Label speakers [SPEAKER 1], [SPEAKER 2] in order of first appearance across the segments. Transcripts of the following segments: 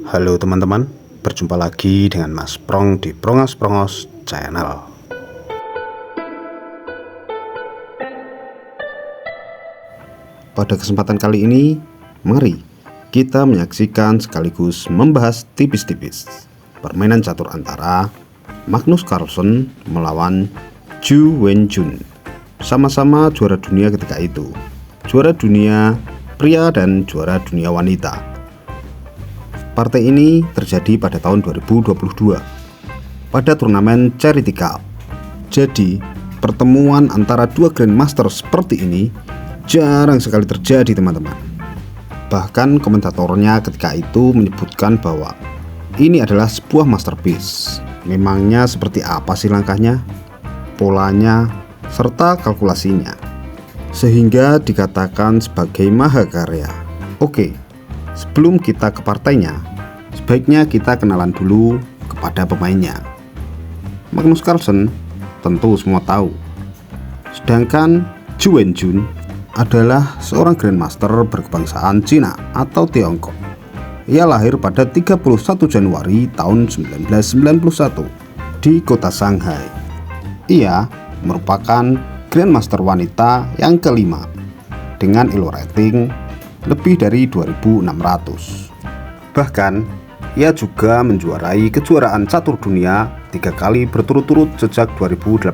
[SPEAKER 1] Halo teman-teman, berjumpa lagi dengan Mas Prong di Prongos Channel. Pada kesempatan kali ini, mari kita menyaksikan sekaligus membahas tipis-tipis permainan catur antara Magnus Carlsen melawan Zhu Wenjun, sama-sama juara dunia ketika itu, juara dunia pria dan juara dunia wanita. Partai ini terjadi pada tahun 2022 pada turnamen Charity Cup. Jadi, pertemuan antara dua Grandmaster seperti ini jarang sekali terjadi, teman-teman. Bahkan komentatornya ketika itu menyebutkan bahwa ini adalah sebuah masterpiece. Memangnya seperti apa sih langkahnya, polanya, serta kalkulasinya, sehingga dikatakan sebagai mahakarya. Oke, sebelum kita ke partainya, sebaiknya kita kenalan dulu kepada pemainnya. Magnus Carlsen tentu semua tahu. Sedangkan Zhu Wenjun adalah seorang Grandmaster berkebangsaan Cina atau Tiongkok. Ia lahir pada 31 Januari tahun 1991 di kota Shanghai. Ia merupakan Grandmaster wanita yang kelima dengan elo rating lebih dari 2600. Bahkan ia juga menjuarai kejuaraan catur dunia 3 kali berturut-turut sejak 2018,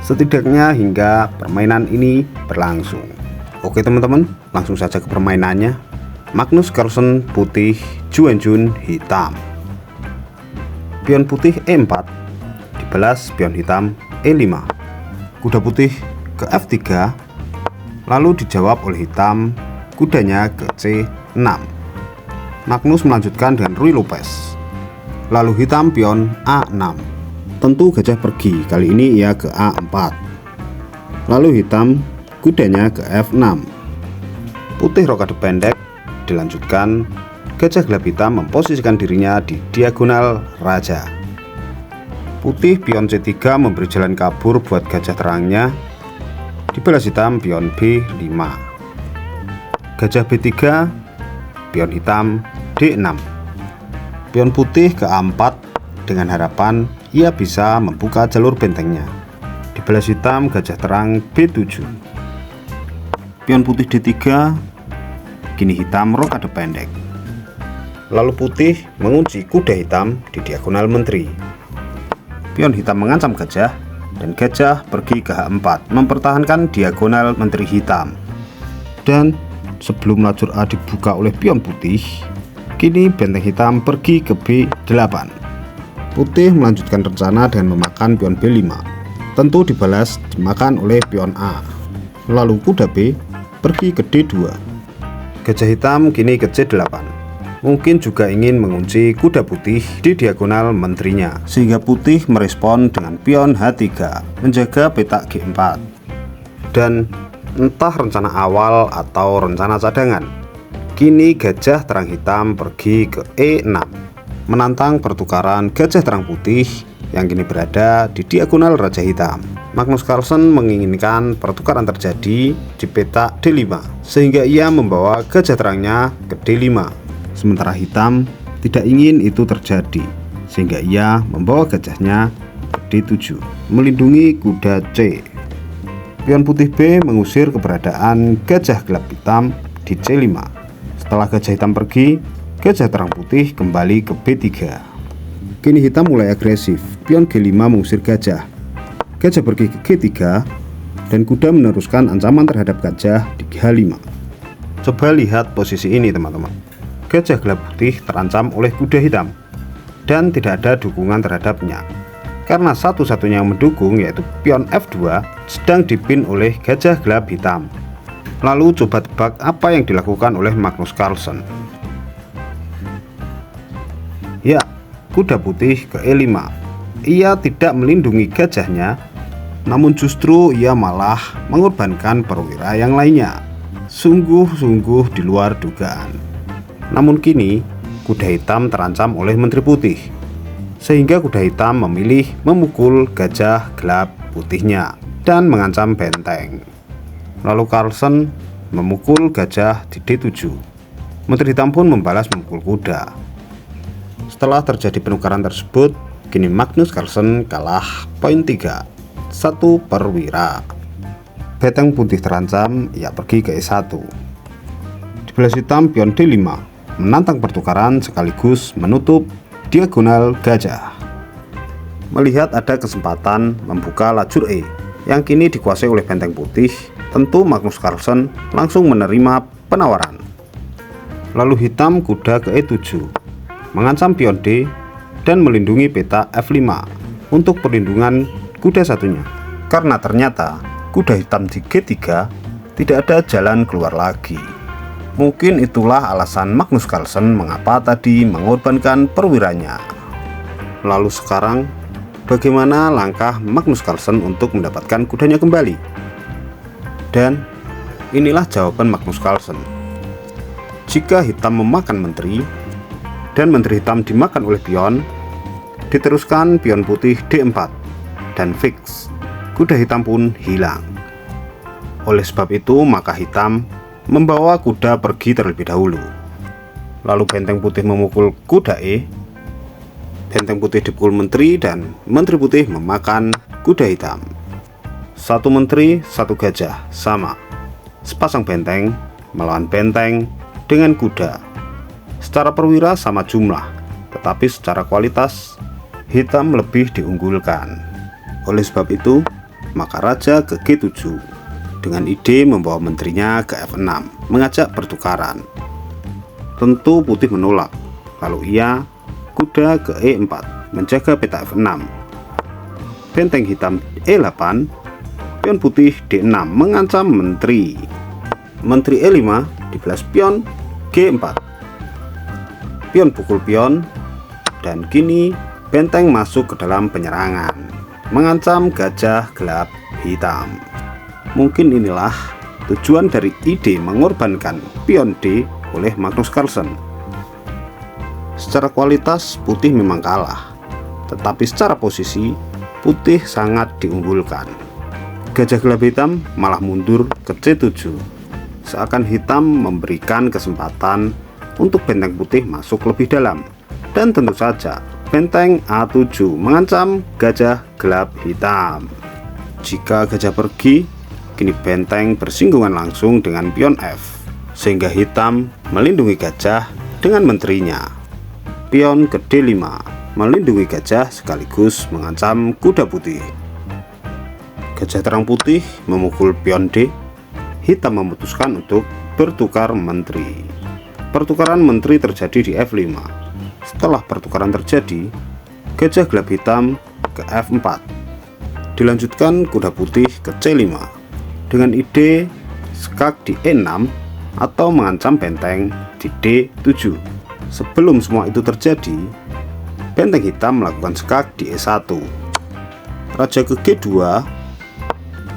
[SPEAKER 1] setidaknya hingga permainan ini berlangsung. Oke teman-teman, langsung saja ke permainannya. Magnus Carlsen putih, Zhu Wenjun hitam. Pion putih E4 dibalas pion hitam E5. Kuda putih ke F3, lalu dijawab oleh hitam kudanya ke C6. Magnus melanjutkan dengan Ruy Lopez, lalu hitam pion A6. Tentu gajah pergi, kali ini ia ke A4, lalu hitam kudanya ke F6. Putih rokade pendek dilanjutkan, gajah gelap hitam memposisikan dirinya di diagonal raja. Putih pion C3 memberi jalan kabur buat gajah terangnya, dibalas hitam pion B5. Gajah B3, pion hitam D6. Pion putih ke A4 dengan harapan ia bisa membuka jalur bentengnya, dibalas hitam gajah terang B7. Pion putih D3, kini hitam rokade pendek. Lalu putih mengunci kuda hitam di diagonal menteri. Pion hitam mengancam gajah dan gajah pergi ke H4 mempertahankan diagonal menteri hitam. Dan sebelum lajur A dibuka oleh pion putih, kini benteng hitam pergi ke B8. Putih melanjutkan rencana dengan memakan pion B5. Tentu dibalas dimakan oleh pion A. Lalu kuda B pergi ke D2. Gajah hitam kini ke C8. Mungkin juga ingin mengunci kuda putih di diagonal menterinya, sehingga putih merespon dengan pion H3 menjaga petak G4. Dan entah rencana awal atau rencana cadangan, kini gajah terang hitam pergi ke E6 menantang pertukaran gajah terang putih yang kini berada di diagonal raja hitam. Magnus Carlsen menginginkan pertukaran terjadi di petak D5 sehingga ia membawa gajah terangnya ke D5. Sementara hitam tidak ingin itu terjadi sehingga ia membawa gajahnya ke D7 melindungi kuda C. Pion putih B mengusir keberadaan gajah gelap hitam di C5. Setelah gajah hitam pergi, gajah terang putih kembali ke B3. Kini hitam mulai agresif. Pion G5 mengusir gajah. Gajah pergi ke G3 dan kuda meneruskan ancaman terhadap gajah di H5. Coba lihat posisi ini teman-teman. Gajah gelap putih terancam oleh kuda hitam dan tidak ada dukungan terhadapnya, karena satu-satunya yang mendukung yaitu pion F2 sedang dipin oleh gajah gelap hitam. Lalu coba tebak apa yang dilakukan oleh Magnus Carlsen. Ya, kuda putih ke E5. Ia tidak melindungi gajahnya, namun justru ia malah mengorbankan perwira yang lainnya. Sungguh-sungguh di luar dugaan. Namun kini kuda hitam terancam oleh menteri putih, sehingga kuda hitam memilih memukul gajah gelap putihnya dan mengancam benteng. Lalu Carlsen memukul gajah di D7, Menteri Hitam pun membalas memukul kuda. Setelah terjadi penukaran tersebut, kini Magnus Carlsen kalah poin 3, 1 perwira. Benteng putih terancam, ia pergi ke E1. Di belas hitam, pion D5 menantang pertukaran sekaligus menutup diagonal gajah. Melihat ada kesempatan membuka lajur E yang kini dikuasai oleh benteng putih, tentu Magnus Carlsen langsung menerima penawaran. Lalu hitam kuda ke E7, mengancam pion D dan melindungi peta F5 untuk perlindungan kuda satunya. Karena ternyata kuda hitam di G3 tidak ada jalan keluar lagi. Mungkin itulah alasan Magnus Carlsen mengapa tadi mengorbankan perwiranya. Lalu sekarang, bagaimana langkah Magnus Carlsen untuk mendapatkan kudanya kembali? Dan inilah jawaban Magnus Carlsen. Jika hitam memakan menteri, dan menteri hitam dimakan oleh pion, diteruskan pion putih D4, dan fix, kuda hitam pun hilang. Oleh sebab itu, maka hitam membawa kuda pergi terlebih dahulu. Lalu benteng putih memukul kuda E, benteng putih dipukul menteri, dan menteri putih memakan kuda hitam. Satu menteri, satu gajah, sama. Sepasang benteng melawan benteng dengan kuda. Secara perwira sama jumlah, tetapi secara kualitas hitam lebih diunggulkan. Oleh sebab itu, maka raja ke G7 dengan ide membawa menterinya ke F6, mengajak pertukaran. Tentu putih menolak. Lalu ia kuda ke E4, menjaga peta F6. Benteng hitam E8, pion putih D6 mengancam menteri. Menteri E5 dibelas pion G4. Pion pukul pion, dan kini benteng masuk ke dalam penyerangan, mengancam gajah gelap hitam. Mungkin inilah tujuan dari ide mengorbankan pion D oleh Magnus Carlsen. Secara kualitas putih memang kalah, tetapi secara posisi putih sangat diunggulkan. Gajah gelap hitam malah mundur ke C7, seakan hitam memberikan kesempatan untuk benteng putih masuk lebih dalam. Dan tentu saja benteng A7 mengancam gajah gelap hitam. Jika gajah pergi, kini benteng bersinggungan langsung dengan pion F, sehingga hitam melindungi gajah dengan menterinya. Pion ke D5 melindungi gajah sekaligus mengancam kuda putih. Gajah terang putih memukul pion D, hitam memutuskan untuk bertukar menteri. Pertukaran menteri terjadi di F5. Setelah pertukaran terjadi, gajah gelap hitam ke F4. Dilanjutkan kuda putih ke C5 dengan ide skak di E6 atau mengancam benteng di D7. Sebelum semua itu terjadi, benteng hitam melakukan skak di E1. Raja ke G2,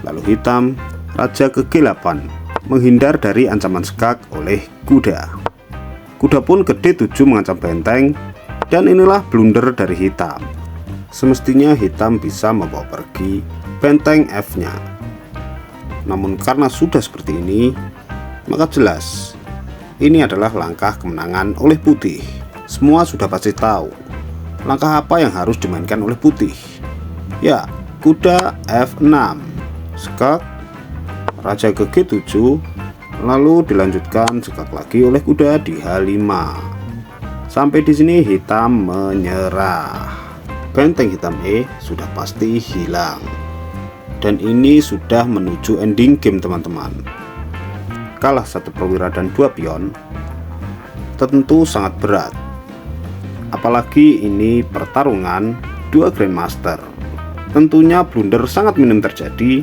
[SPEAKER 1] lalu hitam raja ke G8 menghindar dari ancaman skak oleh kuda. Kuda pun ke D7 mengancam benteng, dan inilah blunder dari hitam. Semestinya hitam bisa membawa pergi benteng F-nya. Namun karena sudah seperti ini, maka jelas ini adalah langkah kemenangan oleh putih. Semua sudah pasti tahu langkah apa yang harus dimainkan oleh putih. Ya, kuda F6, skak, raja ke G7, lalu dilanjutkan skak lagi oleh kuda di H5. Sampai di sini hitam menyerah. Benteng hitam E sudah pasti hilang. Dan ini sudah menuju ending game, teman-teman. Kalah satu perwira dan 2 pion tentu sangat berat. Apalagi ini pertarungan 2 Grandmaster. Tentunya blunder sangat minim terjadi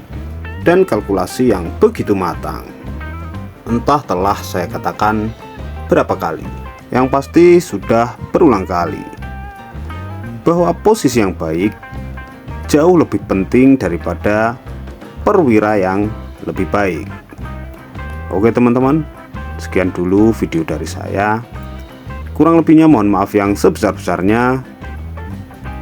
[SPEAKER 1] dan kalkulasi yang begitu matang. Entah telah saya katakan berapa kali, yang pasti sudah berulang kali, bahwa posisi yang baik jauh lebih penting daripada perwira yang lebih baik. Oke teman-teman, sekian dulu video dari saya. Kurang lebihnya mohon maaf yang sebesar-besarnya.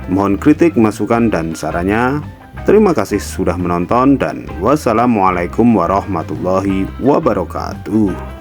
[SPEAKER 1] Mohon kritik, masukan, dan sarannya. Terima kasih sudah menonton, dan wassalamualaikum warahmatullahi wabarakatuh.